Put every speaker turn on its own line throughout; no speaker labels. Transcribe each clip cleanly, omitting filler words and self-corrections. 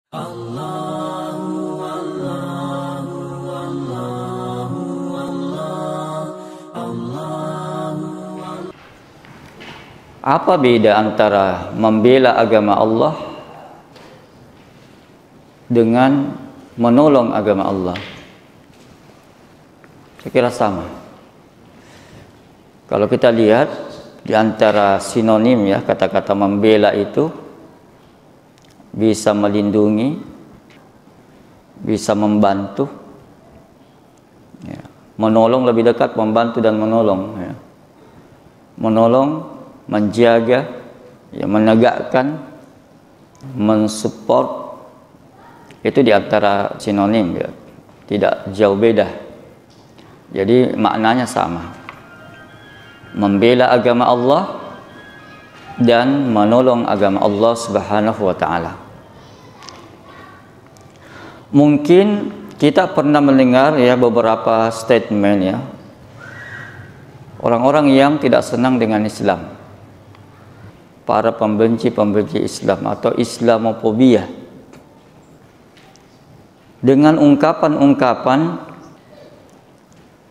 Apa beda antara membela agama Allah dengan menolong agama Allah? Saya kira sama. Kalau kita lihat di antara sinonim ya, kata-kata membela itu bisa melindungi, bisa membantu, ya. Menolong lebih dekat, membantu dan menolong. Ya. Menolong, menjaga, ya, menegakkan, mensupport, itu di antara sinonim ya, tidak jauh beda. Jadi maknanya sama, membela agama Allah dan menolong agama Allah Subhanahu wa ta'ala. Mungkin kita pernah mendengar ya beberapa statement ya, orang-orang yang tidak senang dengan Islam, para pembenci-pembenci Islam atau Islamofobia, dengan ungkapan-ungkapan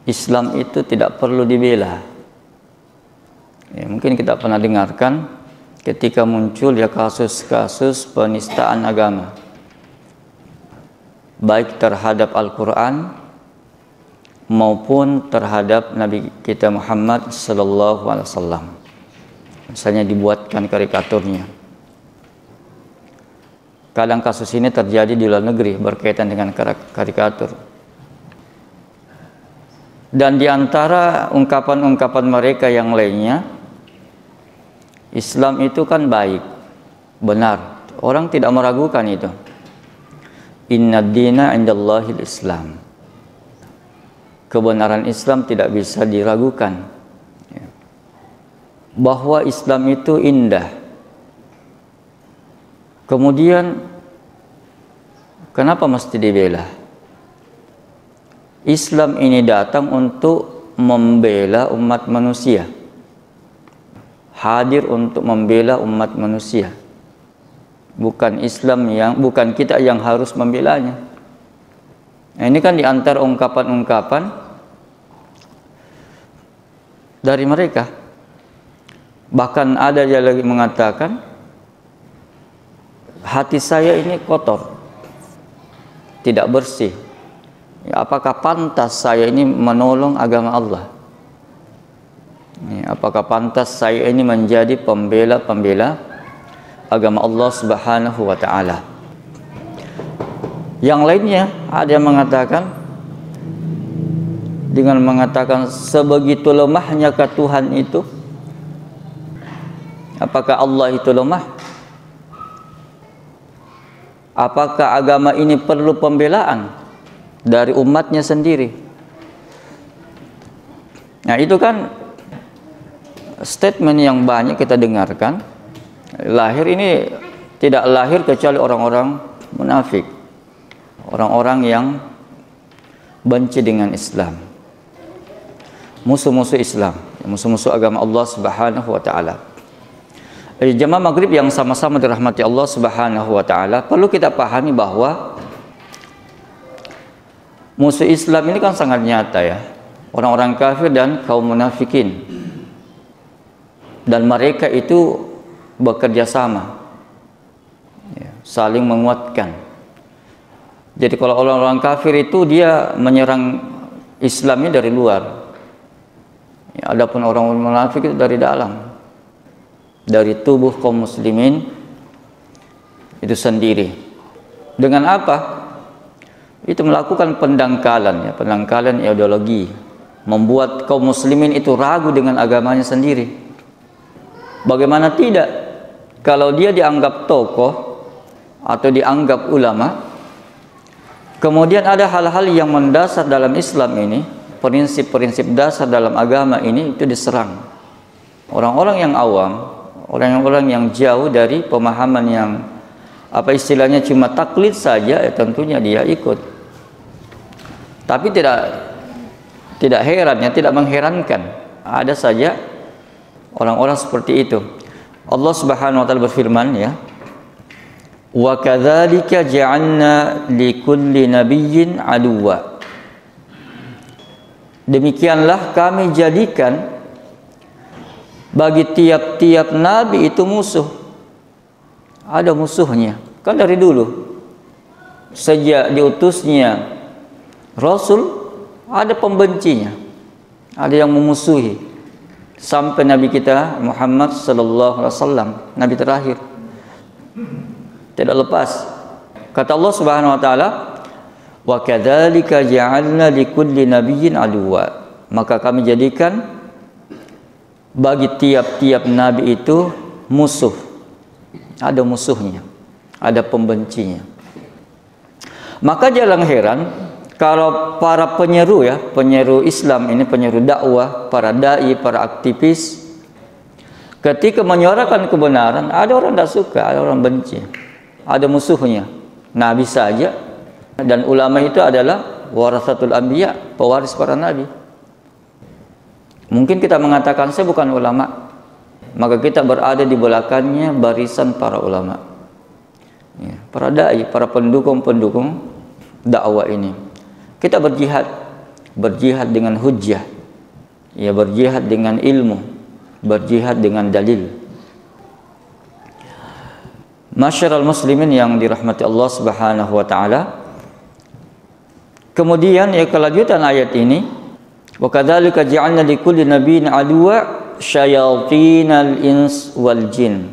Islam itu tidak perlu dibela. Ya, mungkin kita pernah dengarkan ketika muncul ya kasus-kasus penistaan agama, baik terhadap Al-Quran maupun terhadap Nabi kita Muhammad sallallahu alaihi wasallam. Misalnya dibuatkan karikaturnya. Kadang kasus ini terjadi di luar negeri berkaitan dengan karikatur. Dan di antara ungkapan-ungkapan mereka yang lainnya, Islam itu kan baik, benar. Orang tidak meragukan itu. Inna dina indallahil Islam. Kebenaran Islam tidak bisa diragukan. Bahwa Islam itu indah. Kemudian kenapa mesti dibela? Islam ini datang untuk membela umat manusia, hadir untuk membela umat manusia. Bukan kita yang harus membelanya. Nah, ini kan di antara ungkapan-ungkapan dari mereka. Bahkan ada yang lagi mengatakan, hati saya ini kotor, tidak bersih. Ya, apakah pantas saya ini menolong agama Allah? Ya, apakah pantas saya ini menjadi pembela-pembela agama Allah Subhanahu wa ta'ala? Yang lainnya ada yang mengatakan, dengan mengatakan sebegitu lemahnya ke Tuhan itu, apakah Allah itu lemah? Apakah agama ini perlu pembelaan dari umatnya sendiri? Nah, itu kan statement yang banyak kita dengarkan. Lahir ini tidak lahir kecuali orang-orang munafik, orang-orang yang benci dengan Islam, musuh-musuh Islam, musuh-musuh agama Allah Subhanahu wa ta'ala. Jamaah maghrib yang sama-sama dirahmati Allah Subhanahu wa ta'ala, perlu kita pahami bahwa musuh Islam ini kan sangat nyata ya, orang-orang kafir dan kaum munafikin, dan mereka itu bekerja sama ya, saling menguatkan. Jadi kalau orang-orang kafir itu dia menyerang Islamnya dari luar ya, adapun orang-orang munafik itu dari dalam, dari tubuh kaum muslimin itu sendiri. Dengan apa? Itu melakukan pendangkalan ya, pendangkalan ideologi, membuat kaum muslimin itu ragu dengan agamanya sendiri. Bagaimana tidak kalau dia dianggap tokoh atau dianggap ulama, kemudian ada hal-hal yang mendasar dalam Islam ini, prinsip-prinsip dasar dalam agama ini itu diserang. Orang-orang yang awam, orang-orang yang jauh dari pemahaman yang apa istilahnya cuma taklid saja, ya tentunya dia ikut. Tapi tidak heran ya, tidak mengherankan, ada saja orang-orang seperti itu. Allah Subhanahu wa ta'ala berfirman ya, Wa kadzalika ja'alna likulli nabiyyin aduwwa. Demikianlah kami jadikan bagi tiap-tiap nabi itu musuh. Ada musuhnya. Kan dari dulu sejak diutusnya Rasul ada pembencinya, ada yang memusuhi, sampai Nabi kita Muhammad sallallahu alaihi wasallam, Nabi terakhir, tidak lepas. Kata Allah Subhanahu wa taala, wa kadzalika ja'alna likulli nabiyyin aduwwa. Maka kami jadikan bagi tiap-tiap nabi itu musuh. Ada musuhnya, ada pembencinya. Maka jangan heran kalau para penyeru ya, penyeru Islam ini, penyeru dakwah, para dai, para aktivis, ketika menyuarakan kebenaran, ada orang tidak suka, ada orang benci, ada musuhnya. Nabi saja, dan ulama itu adalah warasatul anbiya, pewaris para nabi. Mungkin kita mengatakan saya bukan ulama, maka kita berada di belakangnya barisan para ulama, ya, para dai, para pendukung-pendukung dakwah ini. Kita berjihad dengan hujjah, ya, berjihad dengan ilmu, berjihad dengan dalil. Masyarul muslimin yang dirahmati Allah Subhanahu wa taala. Kemudian ya, kelanjutan ayat ini, wa kadzalika ja'alna likulli nabiyyin aduwwa syayatinal ins wal jin.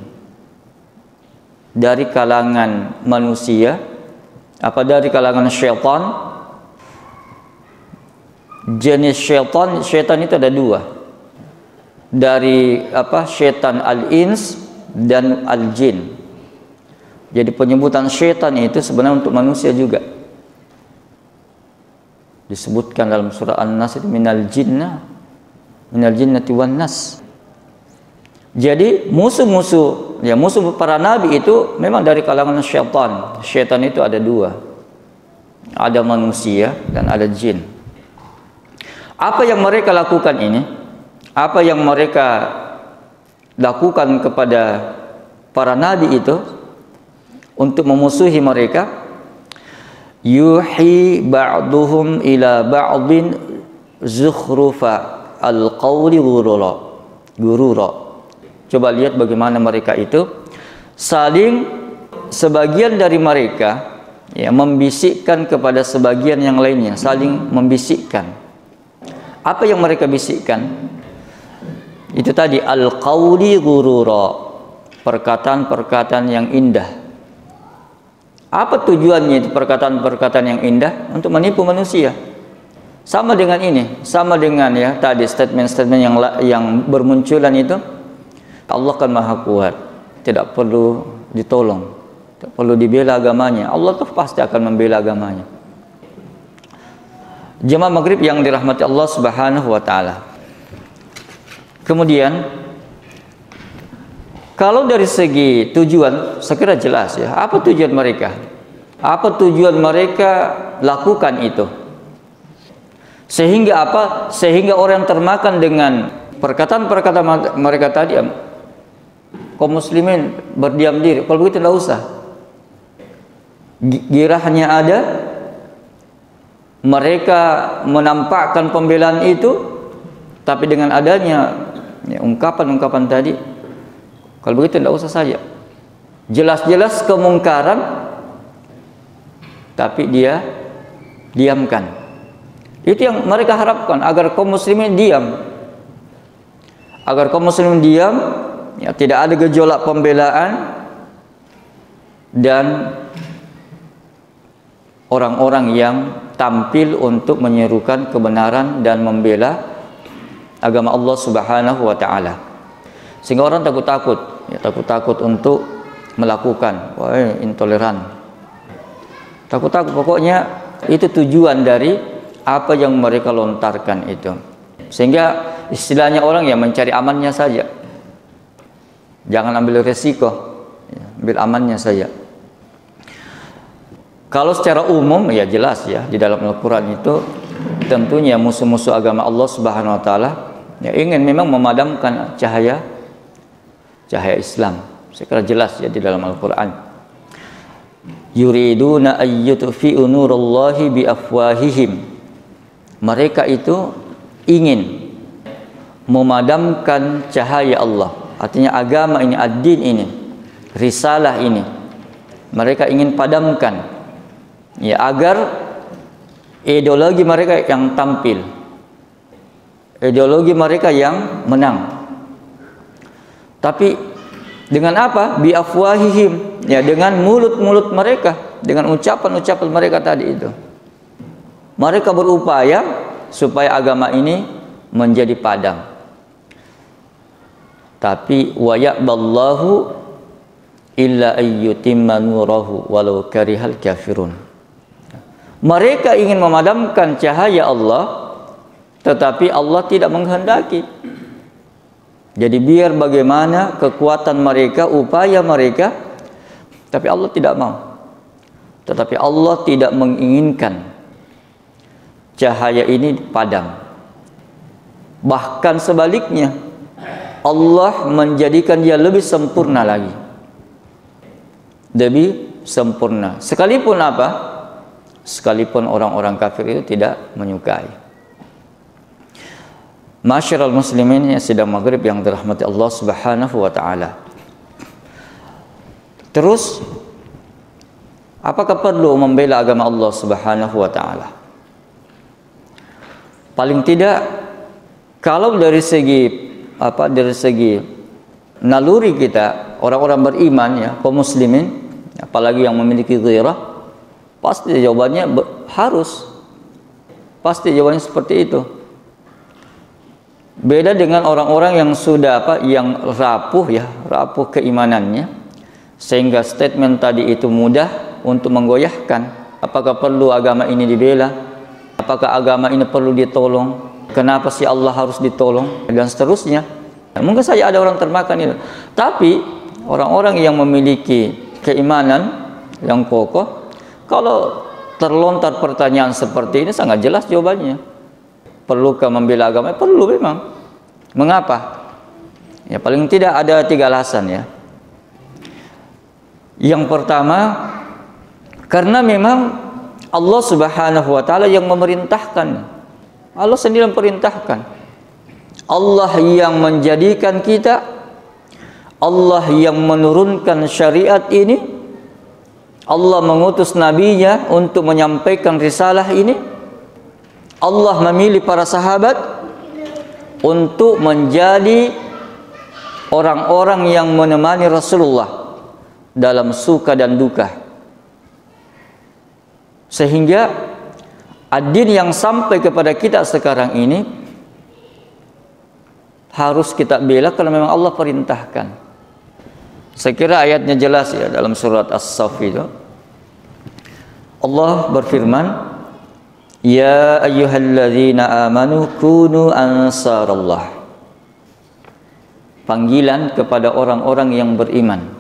Dari kalangan manusia, apa dari kalangan syaitan. Jenis syaitan itu ada dua. Dari apa? Syaitan al-ins dan al-jin. Jadi penyebutan syaitan itu sebenarnya untuk manusia juga. Disebutkan dalam surah An-Nas itu minal jinnati wan nas. Jadi musuh-musuh, ya, musuh para nabi itu memang dari kalangan syaitan. Syaitan itu ada dua. Ada manusia dan ada jin. Apa yang mereka lakukan ini? Apa yang mereka lakukan kepada para nabi itu untuk memusuhi mereka? Yuhi ba'duhum ila ba'din zukhrufa al-qawli gurura. Coba lihat bagaimana mereka itu saling, sebagian dari mereka ya, membisikkan kepada sebagian yang lainnya, saling membisikkan. Apa yang mereka bisikkan? Itu tadi al-qawli gurura, perkataan-perkataan yang indah. Apa tujuannya itu perkataan-perkataan yang indah? Untuk menipu manusia. Sama dengan ini, sama dengan ya tadi statement-statement yang bermunculan itu. Allah kan maha kuat, tidak perlu ditolong, tidak perlu dibela agamanya. Allah tuh pasti akan membela agamanya. Jemaah maghrib yang dirahmati Allah Subhanahu wa taala. Kemudian kalau dari segi tujuan, saya kira jelas ya. Apa tujuan mereka? Apa tujuan mereka lakukan itu? Sehingga apa? Sehingga orang termakan dengan perkataan-perkataan mereka tadi. Kaum muslimin berdiam diri. Kalau begitu tidak usah. Girahnya ada. Mereka menampakkan pembelaan itu, tapi dengan adanya ya, ungkapan-ungkapan tadi, kalau begitu tidak usah saja. Jelas-jelas kemungkaran, tapi dia diamkan. Itu yang mereka harapkan, agar kaum muslimin diam. Agar kaum muslimin diam, ya, tidak ada gejolak pembelaan, dan orang-orang yang tampil untuk menyerukan kebenaran dan membela agama Allah Subhanahu wa taala. Sehingga orang takut-takut, ya, takut-takut untuk melakukan, wah, intoleran. Takut-takut, pokoknya itu tujuan dari apa yang mereka lontarkan itu. Sehingga istilahnya orang ya mencari amannya saja. Jangan ambil resiko, ya, ambil amannya saja. Kalau secara umum ya jelas ya, di dalam Al-Quran itu tentunya musuh-musuh agama Allah Subhanahu wa taala ya ingin memang memadamkan cahaya Islam. Saya kira jelas ya di dalam Al-Quran. yuriduna ayyutfi'u nurallahi biafwahihim. Mereka itu ingin memadamkan cahaya Allah, artinya agama ini, ad-din ini, risalah ini, mereka ingin padamkan, ya, agar ideologi mereka yang tampil, ideologi mereka yang menang. Tapi dengan apa? Biafwahihim, ya, dengan mulut-mulut mereka, dengan ucapan-ucapan mereka tadi itu. Mereka berupaya supaya agama ini menjadi padam. Tapi wa ya'ballahu illa ayyutimma nurahu walau karihal kafirun. Mereka ingin memadamkan cahaya Allah, tetapi Allah tidak menghendaki. Jadi biar bagaimana kekuatan mereka, upaya mereka, tapi Allah tidak mau. Tetapi Allah tidak menginginkan cahaya ini padam. Bahkan sebaliknya, Allah menjadikan dia lebih sempurna lagi. Lebih sempurna. Sekalipun apa? Sekalipun orang-orang kafir itu tidak menyukai. Masyarul muslimin yang sedang maghrib yang dirahmati Allah Subhanahu wa taala. Terus, apakah perlu membela agama Allah Subhanahu wa taala? Paling tidak, kalau dari segi naluri kita, orang-orang beriman, ya, kaum muslimin, apalagi yang memiliki ghairah, pasti jawabannya harus. Pasti jawabannya seperti itu. Beda dengan orang-orang yang sudah yang rapuh, ya, rapuh keimanannya, sehingga statement tadi itu mudah untuk menggoyahkan. Apakah perlu agama ini dibela? Apakah agama ini perlu ditolong? Kenapa sih Allah harus ditolong? Dan seterusnya. Mungkin saja ada orang termakan itu. Tapi orang-orang yang memiliki keimanan yang kokoh, kalau terlontar pertanyaan seperti ini, sangat jelas jawabannya. Perlukah membela agama? Perlu memang. Mengapa? Ya, paling tidak ada 3 alasan, ya. Yang pertama, karena memang Allah Subhanahu wa taala yang memerintahkan. Allah sendiri memerintahkan. Allah yang menjadikan kita, Allah yang menurunkan syariat ini, Allah mengutus nabinya untuk menyampaikan risalah ini. Allah memilih para sahabat untuk menjadi orang-orang yang menemani Rasulullah dalam suka dan duka. Sehingga ad-din yang sampai kepada kita sekarang ini harus kita bela karena memang Allah perintahkan. Saya kira ayatnya jelas, ya, dalam surat As-Saff itu. Allah berfirman, ya ayyuhalladzina amanu kunu ansarallah. Panggilan kepada orang-orang yang beriman,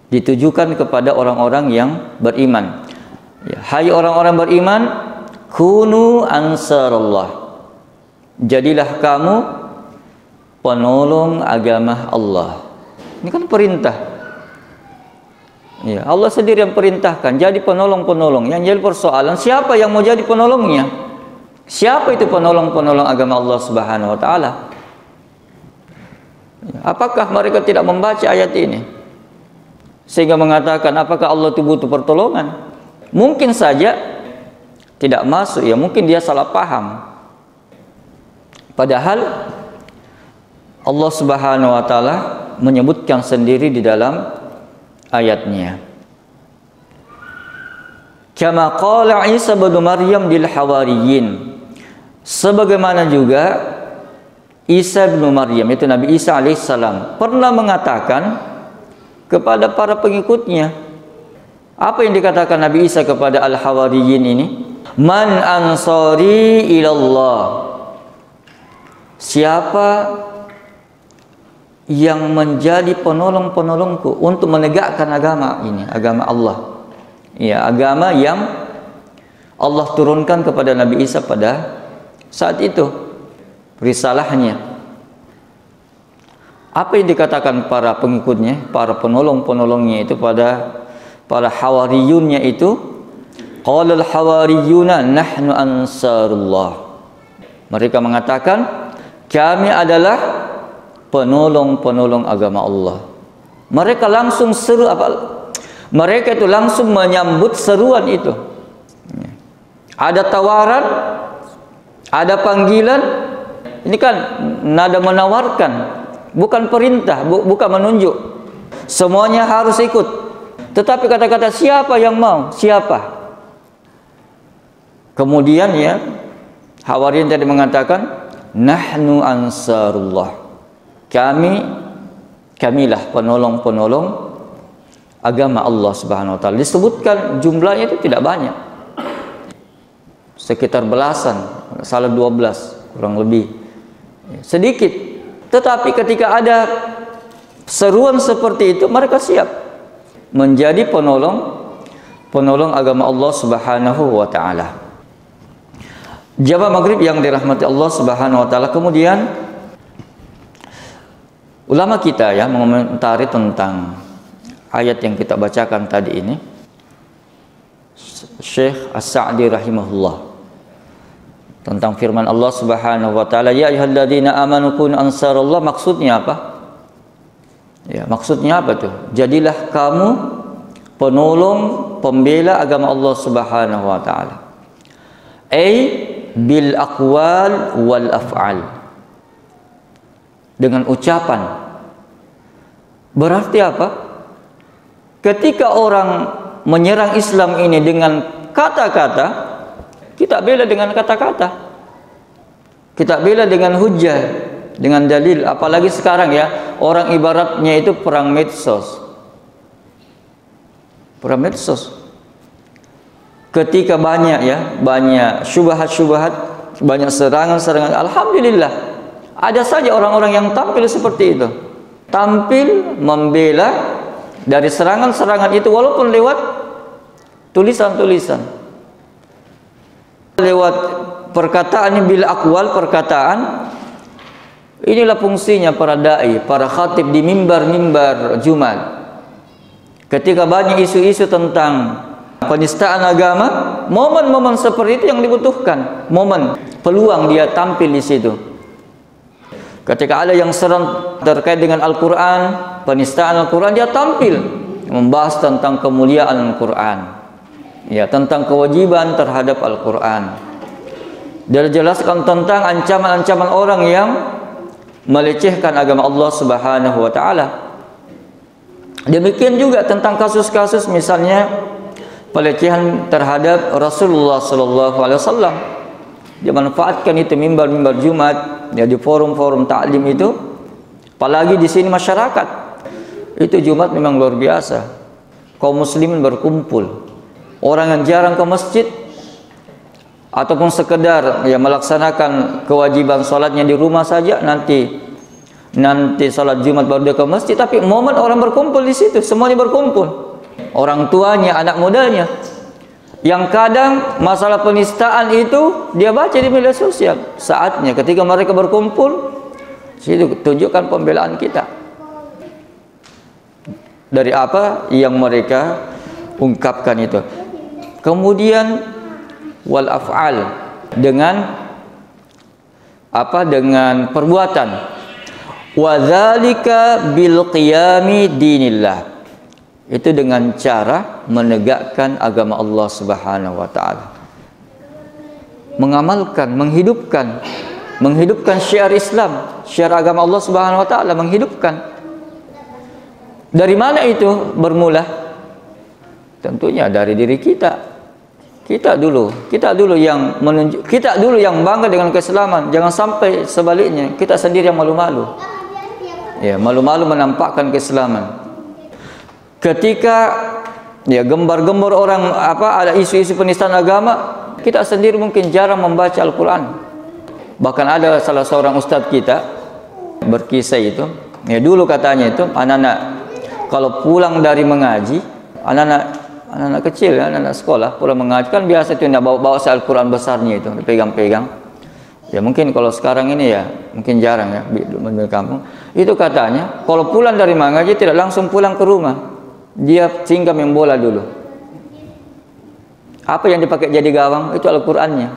ditujukan kepada orang-orang yang beriman. Ya, hai orang-orang beriman, kunu ansarallah. Jadilah kamu penolong agama Allah. Ini kan perintah. Ya, Allah sendiri yang perintahkan jadi penolong-penolong. Yang jadi persoalan, siapa yang mau jadi penolongnya? Siapa itu penolong-penolong agama Allah Subhanahu wa taala? Ya, apakah mereka tidak membaca ayat ini sehingga mengatakan apakah Allah itu butuh pertolongan? Mungkin saja tidak masuk, ya, mungkin dia salah paham. Padahal Allah Subhanahu wa taala menyebutkan sendiri di dalam ayatnya. Kama qala Isa bin Maryam lil hawariyin. Sebagaimana juga Isa bin Maryam, itu Nabi Isa alaihissalam, pernah mengatakan kepada para pengikutnya. Apa yang dikatakan Nabi Isa kepada al-hawariyin ini? Man ansari ilallah. Siapa yang menjadi penolong-penolongku untuk menegakkan agama ini, agama Allah. Ya, agama yang Allah turunkan kepada Nabi Isa pada saat itu, risalahnya. Apa yang dikatakan para pengikutnya, para penolong-penolongnya itu pada para hawariyunnya itu, qalal hawariyuna nahnu ansarullah. Mereka mengatakan, kami adalah penolong-penolong agama Allah. Mereka langsung seru apa? Mereka itu langsung menyambut seruan itu. Ada tawaran, ada panggilan. Ini kan nada menawarkan, bukan perintah, bukan menunjuk. Semuanya harus ikut. Tetapi kata-kata siapa yang mau? Siapa? Kemudian ya, Hawariyin tadi mengatakan, nahnu ansarullah. Kamilah penolong-penolong agama Allah Subhanahu wa taala. Disebutkan jumlahnya itu tidak banyak. Sekitar belasan, salah 12 kurang lebih. Sedikit. Tetapi ketika ada seruan seperti itu, mereka siap menjadi penolong agama Allah Subhanahu wa taala. Jamaah maghrib yang dirahmati Allah Subhanahu wa taala, kemudian ulama kita ya mengomentari tentang ayat yang kita bacakan tadi ini. Syekh As-Sa'di rahimahullah, tentang firman Allah Subhanahu wa taala, ya ayyuhalladzina amanu kunu ansarallah, maksudnya apa? Ya, maksudnya apa tuh? Jadilah kamu penolong, pembela agama Allah Subhanahu wa taala. Bil aqwal wal af'al, dengan ucapan. Berarti apa? Ketika orang menyerang Islam ini dengan kata-kata, kita bela dengan kata-kata, kita bela dengan hujjah, dengan dalil. Apalagi sekarang ya, orang ibaratnya itu perang medsos. Perang medsos. Ketika banyak syubhat-syubhat, banyak serangan-serangan, alhamdulillah ada saja orang-orang yang tampil seperti itu, tampil membela dari serangan-serangan itu, walaupun lewat tulisan-tulisan, lewat perkataan bil aqwal, perkataan. Inilah fungsinya para dai, para khatib di mimbar-mimbar Jumat. Ketika banyak isu-isu tentang penistaan agama, momen-momen seperti itu yang dibutuhkan, momen peluang dia tampil di situ. Ketika ada yang serang terkait dengan Al-Quran, penistaan Al-Quran, dia tampil membahas tentang kemuliaan Al-Quran, ya, tentang kewajiban terhadap Al-Quran. Dia jelaskan tentang ancaman-ancaman orang yang melecehkan agama Allah Subhanahu wa taala. Demikian juga tentang kasus-kasus misalnya pelecehan terhadap Rasulullah sallallahu alaihi wasallam. Dia manfaatkan itu mimbar-mimbar Jumat, ya, di forum-forum taklim itu, apalagi di sini masyarakat. Itu Jumat memang luar biasa. Kaum muslimin berkumpul. Orang yang jarang ke masjid ataupun sekedar ya melaksanakan kewajiban salatnya di rumah saja, nanti salat Jumat baru dia ke masjid, tapi momen orang berkumpul di situ, semuanya berkumpul. Orang tuanya, anak mudanya, yang kadang masalah penistaan itu dia baca di media sosial. Saatnya ketika mereka berkumpul, situ tunjukkan pembelaan kita dari apa yang mereka ungkapkan itu. Kemudian wal af'al, dengan apa? Dengan perbuatan. Wa dzalika bil qiyami dinillah. Itu dengan cara menegakkan agama Allah Subhanahu wa taala. Mengamalkan, menghidupkan syiar Islam, syiar agama Allah Subhanahu wa taala, menghidupkan. Dari mana itu bermula? Tentunya dari diri kita. Kita dulu yang menunjuk, kita dulu yang bangga dengan keislaman. Jangan sampai sebaliknya, kita sendiri yang malu-malu. Ya, malu-malu menampakkan keislaman. Ketika ya gembar-gembor orang ada isu-isu penistaan agama, kita sendiri mungkin jarang membaca Al-Quran. Bahkan ada salah seorang ustadz kita berkisah itu, ya dulu katanya itu anak-anak kalau pulang dari mengaji, anak-anak kecil, anak-anak sekolah pulang mengaji kan biasa itu bawa Al-Quran besarnya itu dipegang-pegang. Ya mungkin kalau sekarang ini ya mungkin jarang ya di kampung. Itu katanya kalau pulang dari mengaji tidak langsung pulang ke rumah. dia singgah main bola dulu. Apa yang dipakai jadi gawang? Itu Al-Qur'annya.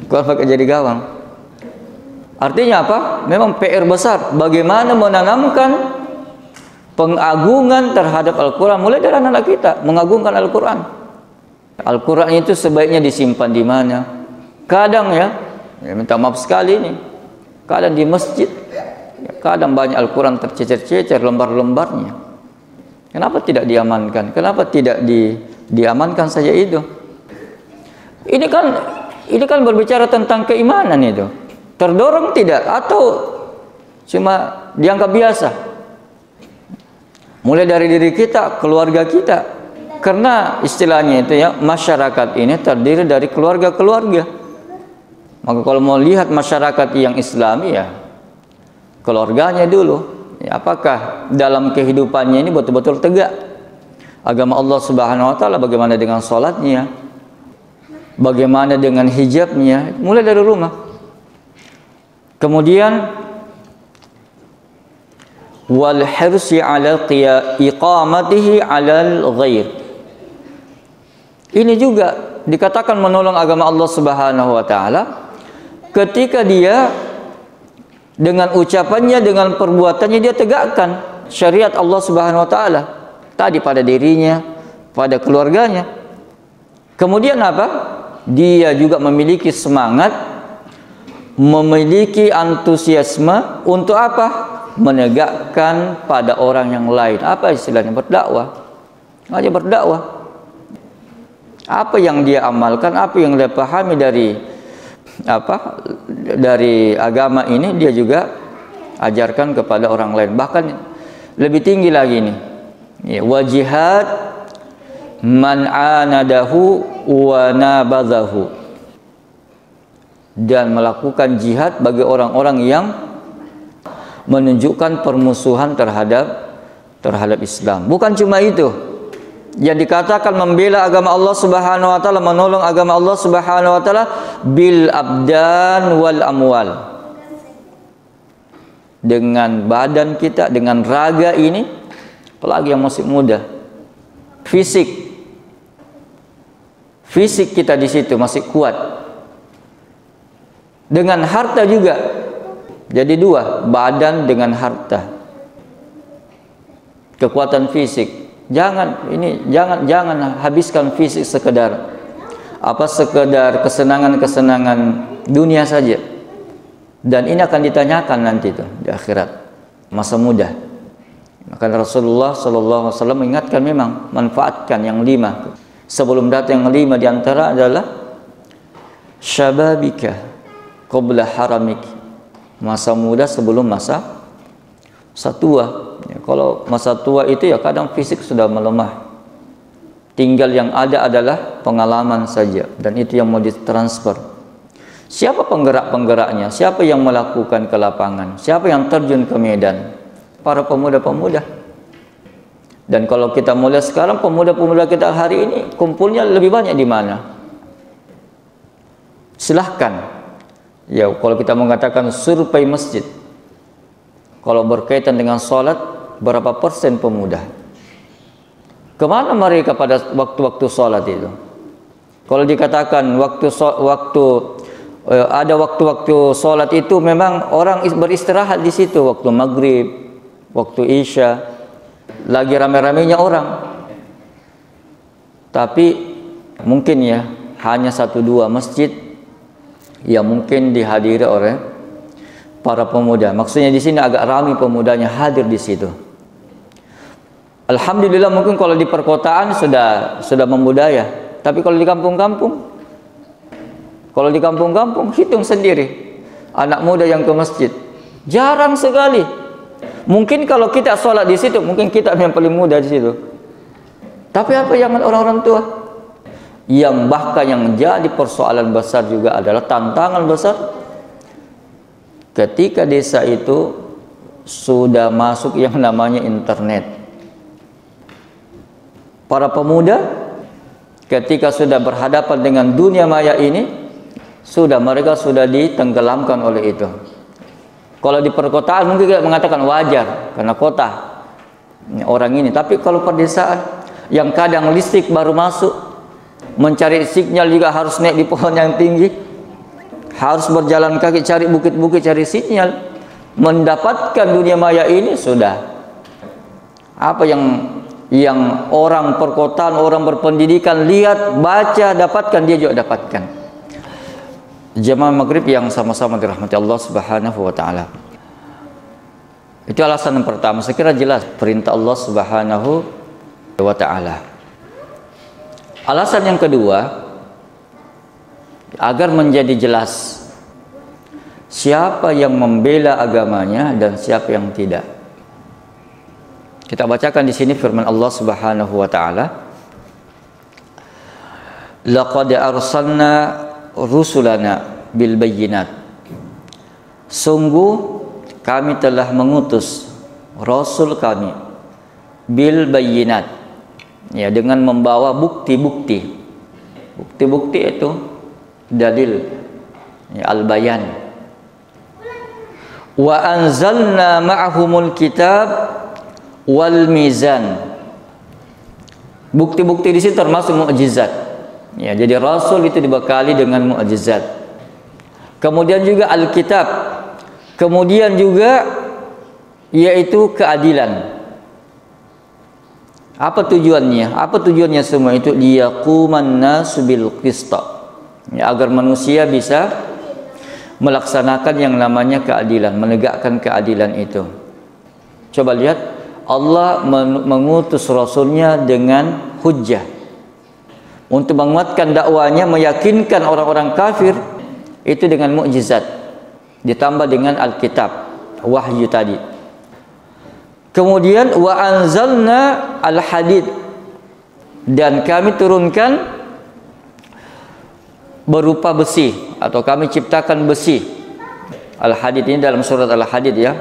Quran pakai jadi gawang. Artinya apa? Memang PR besar. Bagaimana menanamkan pengagungan terhadap Al-Quran mulai dari anak-anak kita, mengagungkan Al-Quran. Al-Quran itu sebaiknya disimpan di mana? Kadang ya minta maaf sekali ini, kadang di masjid, kadang banyak Al-Quran tercecer-cecer lembar-lembarnya. Kenapa tidak diamankan? Kenapa tidak diamankan saja itu? Ini kan berbicara tentang keimanan itu. Terdorong tidak atau cuma dianggap biasa? Mulai dari diri kita, keluarga kita. Karena istilahnya itu ya, masyarakat ini terdiri dari keluarga-keluarga. Maka kalau mau lihat masyarakat yang Islami ya, keluarganya dulu. Ya, apakah dalam kehidupannya ini betul-betul tegak agama Allah Subhanahu wa taala, bagaimana dengan salatnya? Bagaimana dengan hijabnya? Mulai dari rumah. Kemudian wal hirsi ala iqamatihi alal ghair. Ini juga dikatakan menolong agama Allah Subhanahu wa taala ketika dia dengan ucapannya, dengan perbuatannya dia tegakkan syariat Allah Subhanahu wa taala tadi pada dirinya, pada keluarganya. Kemudian apa? Dia juga memiliki semangat, memiliki antusiasme untuk apa? Menegakkan pada orang yang lain. Apa istilahnya? Berdakwah. Aja berdakwah. Apa yang dia amalkan, apa yang dia pahami dari agama ini, dia juga ajarkan kepada orang lain. Bahkan lebih tinggi lagi nih. Ya, wa jihad man anadahu wa nabadhahu. Dan melakukan jihad bagi orang-orang yang menunjukkan permusuhan terhadap Islam. Bukan cuma itu. Yang dikatakan membela agama Allah Subhanahu wa taala, menolong agama Allah Subhanahu wa taala bil abdan wal amwal. Dengan badan kita, dengan raga ini, apalagi yang masih muda. Fisik kita di situ masih kuat. Dengan harta juga. Jadi dua, badan dengan harta. Kekuatan fisik. Jangan habiskan fisik sekedar kesenangan dunia saja. Dan ini akan ditanyakan nanti tuh di akhirat, masa muda. Maka Rasulullah sallallahu alaihi wasallam mengingatkan memang manfaatkan yang 5. Sebelum datang yang 5 di antara adalah syababika qabla haramik. Masa muda sebelum masa tua. Ya, kalau masa tua itu ya kadang fisik sudah melemah. Tinggal yang ada adalah pengalaman saja, dan itu yang mau ditransfer. Siapa penggerak-penggeraknya? Siapa yang melakukan ke lapangan? Siapa yang terjun ke medan? Para pemuda-pemuda. Dan kalau kita mulai sekarang, pemuda-pemuda kita hari ini kumpulnya lebih banyak di mana? Silahkan. Ya, kalau kita mengatakan survei masjid, kalau berkaitan dengan sholat, berapa persen pemuda? Kemana mereka pada waktu-waktu sholat itu? Kalau dikatakan ada waktu-waktu sholat itu memang orang beristirahat di situ, waktu maghrib, waktu isya, lagi rame-ramenya orang. Tapi mungkin ya hanya 1-2 masjid yang mungkin dihadiri oleh para pemuda. Maksudnya di sini agak ramai pemudanya hadir di situ. Alhamdulillah, mungkin kalau di perkotaan sudah membudaya. Tapi kalau di kampung-kampung hitung sendiri anak muda yang ke masjid. Jarang sekali. Mungkin kalau kita sholat di situ, mungkin kita yang paling muda di situ. Tapi apa yang orang-orang tua? Yang bahkan yang menjadi persoalan besar juga adalah tantangan besar. Ketika desa itu sudah masuk yang namanya internet. Para pemuda ketika sudah berhadapan dengan dunia maya ini, mereka sudah ditenggelamkan oleh itu. Kalau di perkotaan mungkin kita mengatakan wajar karena kota. orang ini. Tapi kalau perdesaan yang kadang listrik baru masuk, mencari sinyal juga harus naik di pohon yang tinggi, harus berjalan kaki cari bukit-bukit cari sinyal, mendapatkan dunia maya ini sudah apa yang orang perkotaan, orang berpendidikan lihat, baca, dapatkan, dia juga dapatkan. Jamaah maghrib yang sama-sama dirahmati Allah Subhanahu wa taala. Itu alasan yang pertama, saya kira jelas perintah Allah Subhanahu wa taala. Alasan yang kedua, agar menjadi jelas siapa yang membela agamanya dan siapa yang tidak. Kita bacakan di sini firman Allah Subhanahu wa taala, laqad arsalna rusulana bil bayyinat. Sungguh kami telah mengutus rasul kami bil bayyinat, ya, dengan membawa bukti-bukti. Bukti-bukti itu dalil, ya, al-bayan. Wa anzalna ma'ahumul kitab wal mizan. Bukti-bukti di sini termasuk mukjizat. Ya, jadi rasul itu dibekali dengan mukjizat. Kemudian juga Alkitab. Kemudian juga yaitu keadilan. Apa tujuannya? Apa tujuannya semua itu? Liyaquman nasu bil qista. Ya, agar manusia bisa melaksanakan yang namanya keadilan, menegakkan keadilan itu. Coba lihat, Allah mengutus rasulnya dengan hujjah untuk menguatkan dakwanya, meyakinkan orang-orang kafir itu dengan mukjizat, ditambah dengan Alkitab, wahyu tadi. Kemudian wa anzalna al-hadid, dan kami turunkan berupa besi, atau kami ciptakan besi. Al-hadid ini dalam surat Al-Hadid, ya.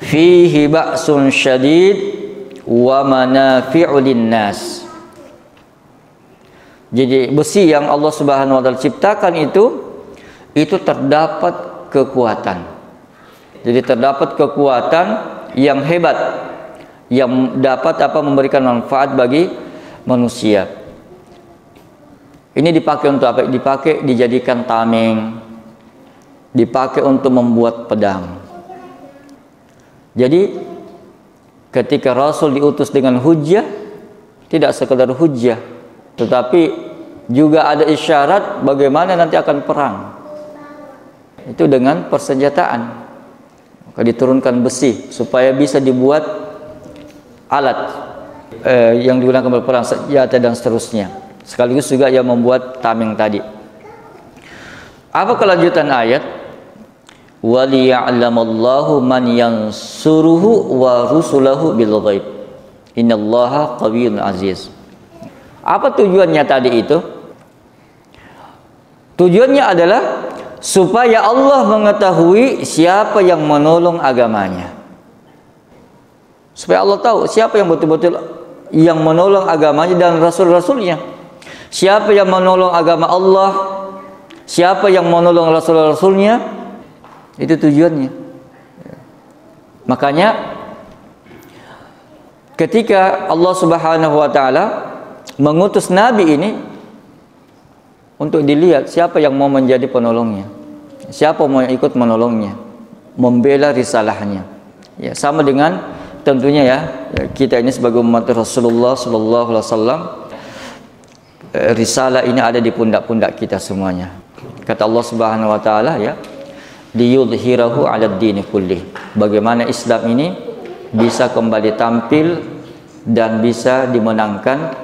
Fihi ba'sun syadid wa manafi'u linnas. Jadi besi yang Allah Subhanahu wa taala ciptakan itu terdapat kekuatan. Jadi terdapat kekuatan yang hebat, yang dapat memberikan manfaat bagi manusia. Ini dipakai untuk apa? Dipakai dijadikan tameng, dipakai untuk membuat pedang. Jadi ketika Rasul diutus dengan hujjah, tidak sekedar hujjah, tetapi juga ada isyarat bagaimana nanti akan perang. Itu dengan persenjataan. Maka diturunkan besi supaya bisa dibuat alat yang digunakan berperang, senjata dan seterusnya. Sekaligus juga yang membuat tameng tadi. Apa kelanjutan ayat? وَلِيَعْلَمَ man yansuruhu wa rusulahu bil ghaib. Innallaha qawiyyun aziz. Apa tujuannya tadi itu? Tujuannya adalah supaya Allah mengetahui siapa yang menolong agamanya. Supaya Allah tahu siapa yang betul-betul yang menolong agamanya dan rasul-rasulnya. Siapa yang menolong agama Allah, siapa yang menolong rasul-rasulnya. Itu tujuannya. Makanya ketika Allah Subhanahu wa taala mengutus nabi ini untuk dilihat siapa yang mau menjadi penolongnya, siapa mau ikut menolongnya, membela risalahnya. Ya, sama dengan tentunya ya, kita ini sebagai umat Rasulullah sallallahu alaihi wasallam, risalah ini ada di pundak-pundak kita semuanya. Kata Allah Subhanahu wa taala, ya, liyudhhirahu 'alad dini kulli. Bagaimana Islam ini bisa kembali tampil dan bisa dimenangkan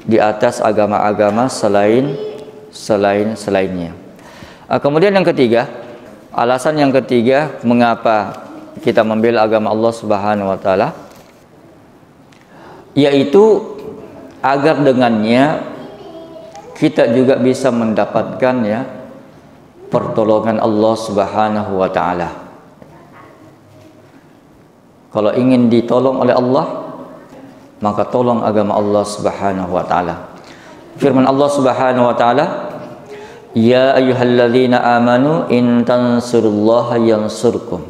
di atas agama-agama selainnya. Kemudian yang ketiga, alasan yang ketiga mengapa kita membela agama Allah Subhanahu wa taala, yaitu agar dengannya kita juga bisa mendapatkan, ya, pertolongan Allah Subhanahu wa taala. Kalau ingin ditolong oleh Allah, maka tolong agama Allah Subhanahu wa taala. Firman Allah Subhanahu wa taala, ya ayyuhalladzina amanu in tansurullaha yansurkum.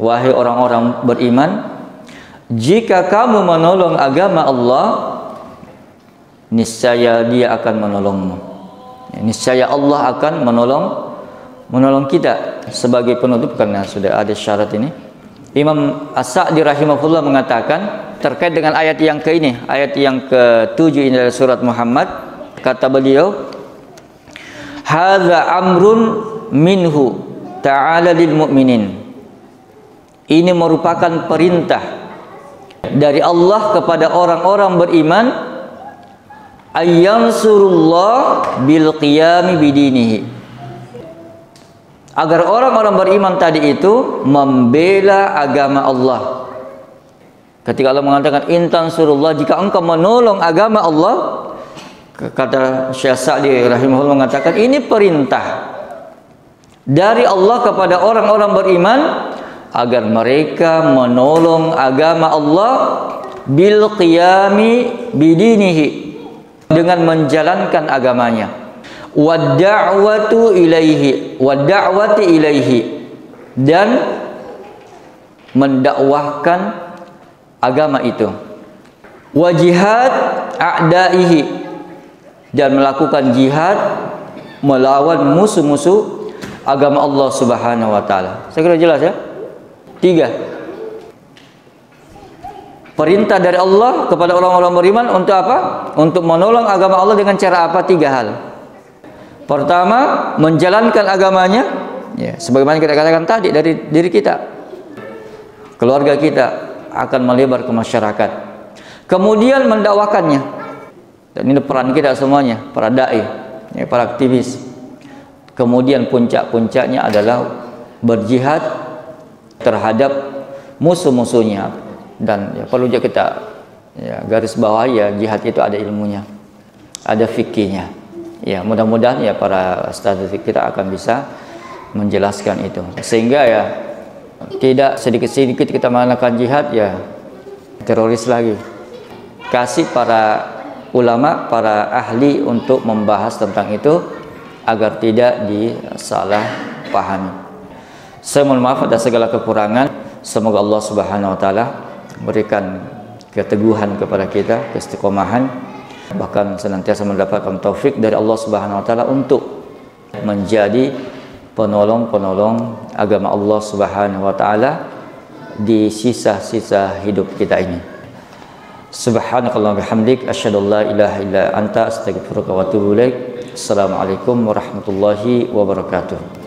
Wahai orang-orang beriman, jika kamu menolong agama Allah, niscaya Dia akan menolongmu. Niscaya Allah akan menolong kita sebagai penutup, karena sudah ada syarat ini. Imam As-Sa'di rahimahullah mengatakan terkait dengan ayat yang ayat yang ke-7 ini dari surat Muhammad, kata beliau, hadza amrun minhu ta'ala lil mu'minin. Ini merupakan perintah dari Allah kepada orang-orang beriman, ayyansurullah bil qiyami bidinihi, agar orang-orang beriman tadi itu membela agama Allah. Ketika Allah mengatakan intan surullah, jika engkau menolong agama Allah, kata Syekh Sa'di rahimahullah mengatakan ini perintah dari Allah kepada orang-orang beriman agar mereka menolong agama Allah bil qiyami bidinihi, dengan menjalankan agamanya, wadda'wati ilaihi, dan mendakwahkan agama itu, wajihad a'daihi, dan melakukan jihad melawan musuh-musuh agama Allah Subhanahu wa taala. Saya kira jelas ya. 3. Perintah dari Allah kepada orang-orang beriman untuk apa? Untuk menolong agama Allah dengan cara apa? 3 hal. Pertama, menjalankan agamanya, ya, sebagaimana kita katakan tadi, dari diri kita, keluarga kita akan melebar ke masyarakat. Kemudian mendakwakannya, dan ini peran kita semuanya, para dai, ya, para aktivis. Kemudian puncak-puncaknya adalah berjihad terhadap musuh-musuhnya. Dan ya, perlu juga kita garis bawahi, ya, jihad itu ada ilmunya, ada fikihnya. Ya, mudah-mudahan ya para ustadz kita akan bisa menjelaskan itu, sehingga ya tidak sedikit-sedikit kita melakukan jihad ya teroris lagi. Kasih para ulama, para ahli untuk membahas tentang itu agar tidak disalah pahami. Saya mohon maaf atas segala kekurangan. Semoga Allah Subhanahu wa taala berikan keteguhan kepada kita, keistiqomahan, bahkan senantiasa mendapatkan taufik dari Allah Subhanahu wa taala untuk menjadi penolong-penolong agama Allah Subhanahu wa taala di sisa-sisa hidup kita ini. Subhanakallahumma bihamdik, asyhadu an la ilaha illa anta, astaghfiruka wa atubu ilaik. Assalamualaikum warahmatullahi wabarakatuh.